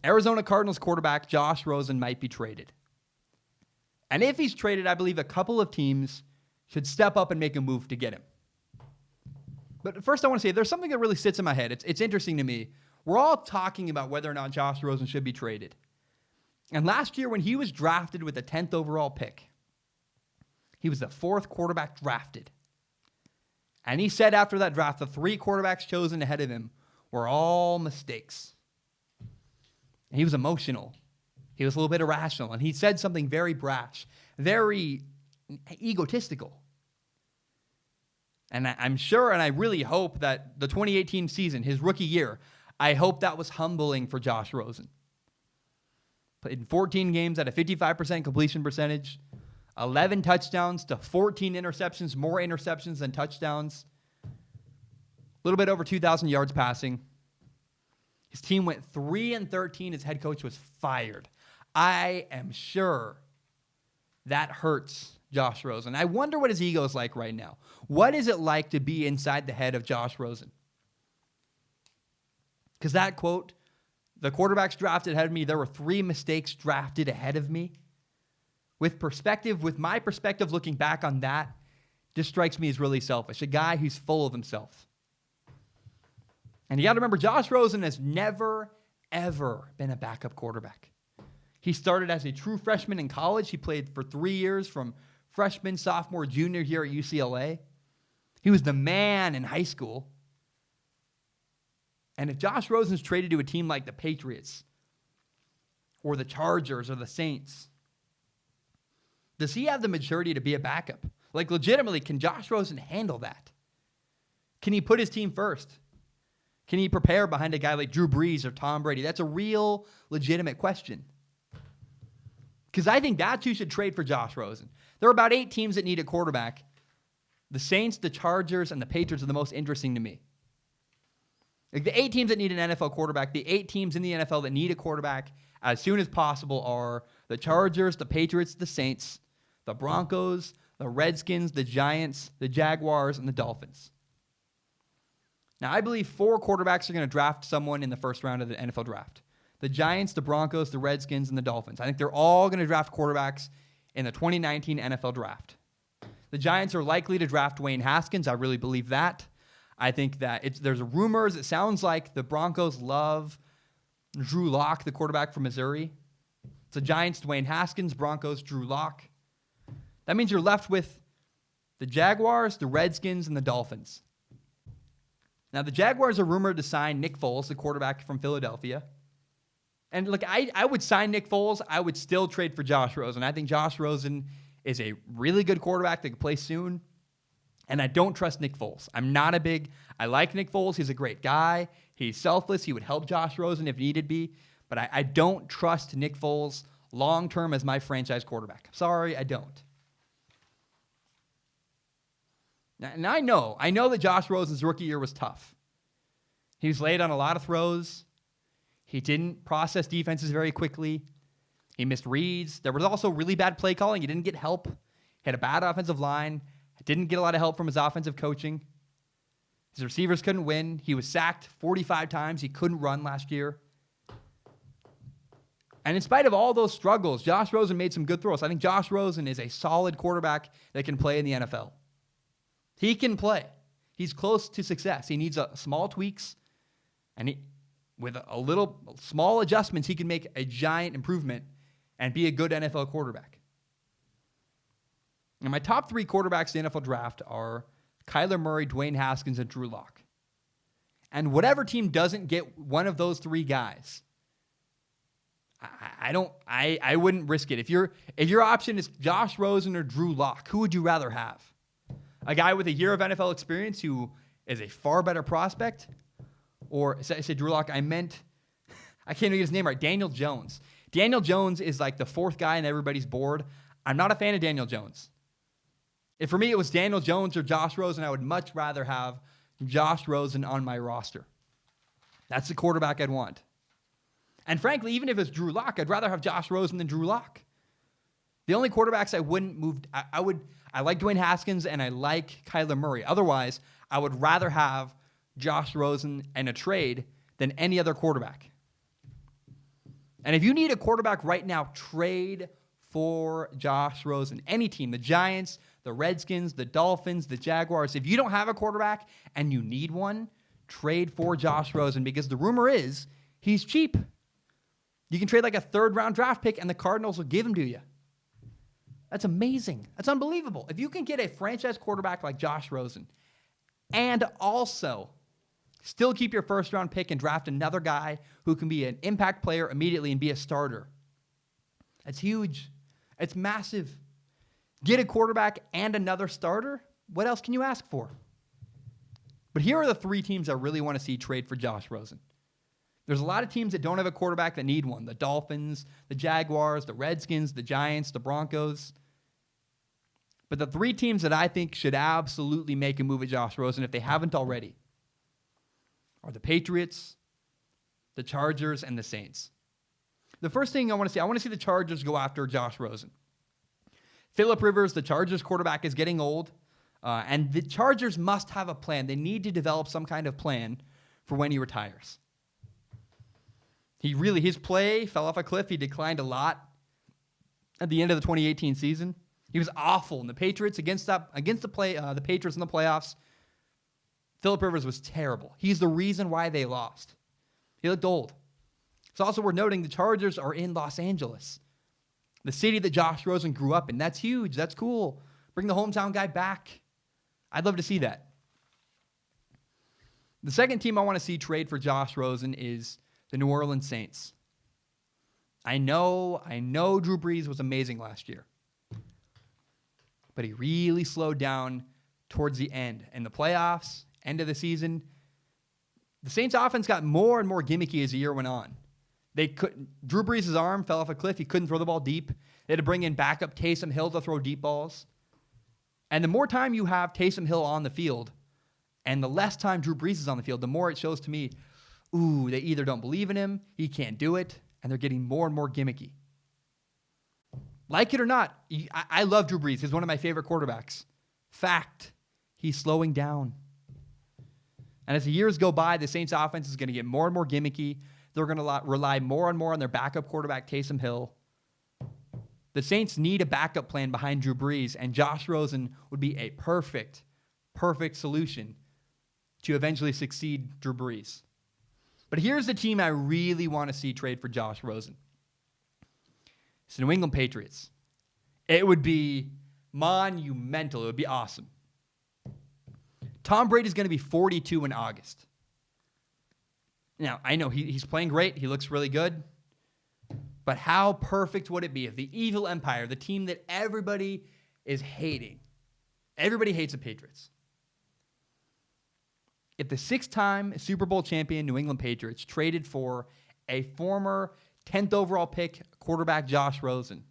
Arizona Cardinals quarterback Josh Rosen might be traded. And if he's traded, I believe a couple of teams should step up and make a move to get him. But first, I want to say there's something that really sits in my head. It's interesting to me. We're all talking about whether or not Josh Rosen should be traded. And last year, when he was drafted with the 10th overall pick, he was the 4th quarterback drafted. And he said after that draft, the 3 quarterbacks chosen ahead of him were all mistakes. And he was emotional. He was a little bit irrational. And he said something very brash, very egotistical. And I'm sure, and I really hope that the 2018 season, his rookie year, I hope that was humbling for Josh Rosen. Played 14 games at a 55% completion percentage, 11 touchdowns to 14 interceptions, more interceptions than touchdowns. A little bit over 2,000 yards passing. His team went 3-13. His head coach was fired. I am sure that hurts Josh Rosen. I wonder what his ego is like right now. What is it like to be inside the head of Josh Rosen? Because that quote, the quarterbacks drafted ahead of me, there were 3 mistakes drafted ahead of me. With perspective, with my perspective looking back on that, just strikes me as really selfish. A guy who's full of himself. And you got to remember, Josh Rosen has never, ever been a backup quarterback. He started as a true freshman in college. He played for 3 years from freshman, sophomore, junior year at UCLA. He was the man in high school. And if Josh Rosen's traded to a team like the Patriots or the Chargers or the Saints, does he have the maturity to be a backup? Like, legitimately, can Josh Rosen handle that? Can he put his team first? Can he prepare behind a guy like Drew Brees or Tom Brady? That's a real, legitimate question. Because I think that's who should trade for Josh Rosen. There are about 8 teams that need a quarterback. The Saints, the Chargers, and the Patriots are the most interesting to me. Like, the 8 teams that need an NFL quarterback, the 8 teams in the NFL that need a quarterback as soon as possible are the Chargers, the Patriots, the Saints, the Broncos, the Redskins, the Giants, the Jaguars, and the Dolphins. Now, I believe 4 quarterbacks are going to draft someone in the first round of the NFL draft. The Giants, the Broncos, the Redskins, and the Dolphins. I think they're all going to draft quarterbacks in the 2019 NFL draft. The Giants are likely to draft Dwayne Haskins. I really believe that. I think that there's rumors. It sounds like the Broncos love Drew Lock, the quarterback from Missouri. So Giants, Dwayne Haskins, Broncos, Drew Lock. That means you're left with the Jaguars, the Redskins, and the Dolphins. Now, the Jaguars are rumored to sign Nick Foles, the quarterback from Philadelphia. And look, I would sign Nick Foles. I would still trade for Josh Rosen. I think Josh Rosen is a really good quarterback that can play soon. And I don't trust Nick Foles. I like Nick Foles. He's a great guy. He's selfless. He would help Josh Rosen if needed be. But I don't trust Nick Foles long-term as my franchise quarterback. Sorry, I don't. And I know that Josh Rosen's rookie year was tough. He was late on a lot of throws. He didn't process defenses very quickly. He missed reads. There was also really bad play calling. He didn't get help. He had a bad offensive line. Didn't get a lot of help from his offensive coaching. His receivers couldn't win. He was sacked 45 times. He couldn't run last year. And in spite of all those struggles, Josh Rosen made some good throws. I think Josh Rosen is a solid quarterback that can play in the NFL. He can play. He's close to success. He needs small tweaks. And with a little small adjustments, he can make a giant improvement and be a good NFL quarterback. And my top 3 quarterbacks in the NFL draft are Kyler Murray, Dwayne Haskins, and Drew Lock. And whatever team doesn't get one of those 3 guys, I wouldn't risk it. If your option is Josh Rosen or Drew Lock, who would you rather have? A guy with a year of NFL experience who is a far better prospect? Or, I said Drew Lock, I can't even get his name right, Daniel Jones. Daniel Jones is like the 4th guy on everybody's board. I'm not a fan of Daniel Jones. If for me it was Daniel Jones or Josh Rosen, I would much rather have Josh Rosen on my roster. That's the quarterback I'd want. And frankly, even if it's Drew Lock, I'd rather have Josh Rosen than Drew Lock. The only quarterbacks I wouldn't move, I like Dwayne Haskins and I like Kyler Murray. Otherwise, I would rather have Josh Rosen and a trade than any other quarterback. And if you need a quarterback right now, trade for Josh Rosen. Any team, the Giants, the Redskins, the Dolphins, the Jaguars. If you don't have a quarterback and you need one, trade for Josh Rosen, because the rumor is he's cheap. You can trade like a third-round draft pick and the Cardinals will give him to you. That's amazing. That's unbelievable. If you can get a franchise quarterback like Josh Rosen and also still keep your first-round pick and draft another guy who can be an impact player immediately and be a starter, that's huge. It's massive. Get a quarterback and another starter? What else can you ask for? But here are the three teams I really want to see trade for Josh Rosen. There's a lot of teams that don't have a quarterback that need one. The Dolphins, the Jaguars, the Redskins, the Giants, the Broncos. But the three teams that I think should absolutely make a move at Josh Rosen, if they haven't already, are the Patriots, the Chargers, and the Saints. The first thing I want to see the Chargers go after Josh Rosen. Phillip Rivers, the Chargers quarterback, is getting old, and the Chargers must have a plan. They need to develop some kind of plan for when he retires. His play fell off a cliff. He declined a lot at the end of the 2018 season. He was awful. And the Patriots against the Patriots in the playoffs, Phillip Rivers was terrible. He's the reason why they lost. He looked old. It's also worth noting the Chargers are in Los Angeles, the city that Josh Rosen grew up in. That's huge. That's cool. Bring the hometown guy back. I'd love to see that. The second team I want to see trade for Josh Rosen is the New Orleans Saints. I know Drew Brees was amazing last year, but he really slowed down towards the end. In the playoffs, end of the season, the Saints offense got more and more gimmicky as the year went on. Drew Brees' arm fell off a cliff. He couldn't throw the ball deep. They had to bring in backup Taysom Hill to throw deep balls. And the more time you have Taysom Hill on the field and the less time Drew Brees is on the field, the more it shows to me, they either don't believe in him, he can't do it, and they're getting more and more gimmicky. Like it or not, I love Drew Brees. He's one of my favorite quarterbacks. Fact, he's slowing down. And as the years go by, the Saints offense is going to get more and more gimmicky. They're going to rely more and more on their backup quarterback, Taysom Hill. The Saints need a backup plan behind Drew Brees, and Josh Rosen would be a perfect solution to eventually succeed Drew Brees. But here's the team I really want to see trade for Josh Rosen. It's the New England Patriots. It would be monumental. It would be awesome. Tom Brady's going to be 42 in August. Now, I know he's playing great. He looks really good. But how perfect would it be if the evil empire, the team that everybody is hating, everybody hates the Patriots, if the 6-time Super Bowl champion New England Patriots traded for a former 10th overall pick quarterback Josh Rosen,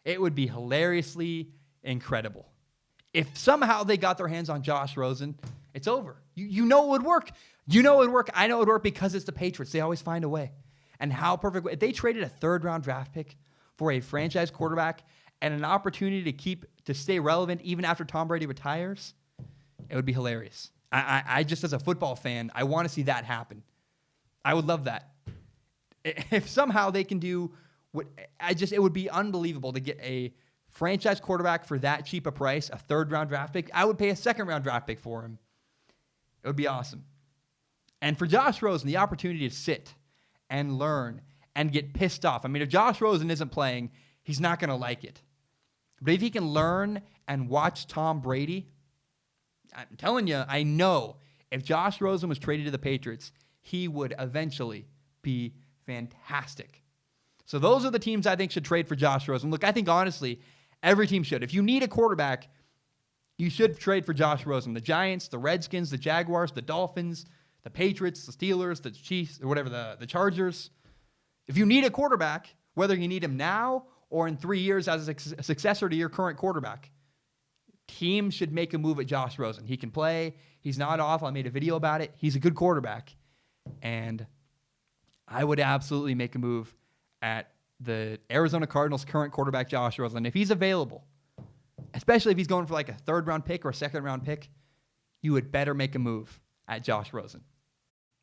it would be hilariously incredible. If somehow they got their hands on Josh Rosen, it's over. You know it would work. You know it would work. I know it would work because it's the Patriots. They always find a way. And how perfect. If they traded a third-round draft pick for a franchise quarterback and an opportunity to stay relevant even after Tom Brady retires, it would be hilarious. I just, as a football fan, I want to see that happen. I would love that. If somehow they can do it would be unbelievable to get a franchise quarterback for that cheap a price, a third-round draft pick. I would pay a second-round draft pick for him. It would be awesome. And for Josh Rosen, the opportunity to sit and learn and get pissed off. I mean, if Josh Rosen isn't playing, he's not going to like it. But if he can learn and watch Tom Brady, I'm telling you, I know if Josh Rosen was traded to the Patriots, he would eventually be fantastic. So those are the teams I think should trade for Josh Rosen. Look, I think honestly, every team should. If you need a quarterback, you should trade for Josh Rosen. The Giants, the Redskins, the Jaguars, the Dolphins, the Patriots, the Steelers, the Chiefs, or whatever, the Chargers. If you need a quarterback, whether you need him now or in 3 years as a successor to your current quarterback, teams should make a move at Josh Rosen. He can play. He's not awful. I made a video about it. He's a good quarterback. And I would absolutely make a move at the Arizona Cardinals' current quarterback, Josh Rosen. If he's available, especially if he's going for like a third-round pick or a second-round pick, you would better make a move at Josh Rosen.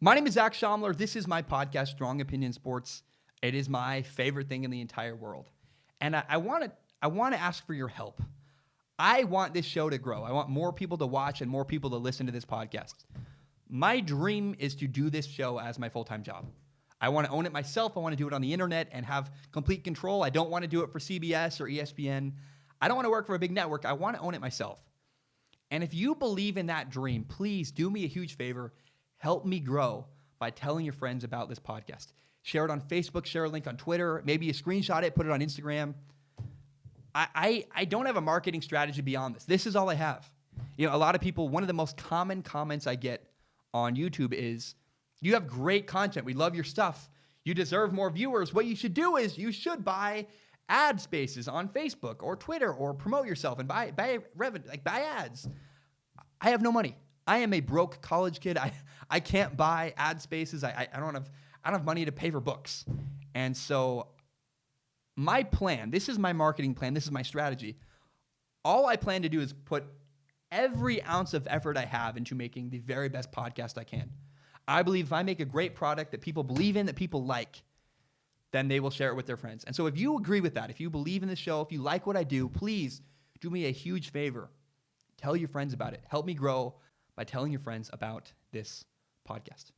My name is Zach Schaumler. This is my podcast, Strong Opinion Sports. It is my favorite thing in the entire world. And I want to ask for your help. I want this show to grow. I want more people to watch and more people to listen to this podcast. My dream is to do this show as my full-time job. I want to own it myself. I want to do it on the internet and have complete control. I don't want to do it for CBS or ESPN. I don't want to work for a big network. I want to own it myself. And if you believe in that dream, please do me a huge favor. Help me grow by telling your friends about this podcast. Share it on Facebook, share a link on Twitter, maybe you screenshot it, put it on Instagram. I don't have a marketing strategy beyond this. This is all I have. A lot of people, one of the most common comments I get on YouTube is, you have great content. We love your stuff. You deserve more viewers. What you should do is you should buy ad spaces on Facebook or Twitter or promote yourself and buy ads. I have no money. I am a broke college kid. I can't buy ad spaces. I don't have money to pay for books. And so my plan, this is my marketing plan, this is my strategy. All I plan to do is put every ounce of effort I have into making the very best podcast I can. I believe if I make a great product that people believe in, that people like, then they will share it with their friends. And so if you agree with that, if you believe in the show, if you like what I do, please do me a huge favor. Tell your friends about it. Help me grow by telling your friends about this podcast.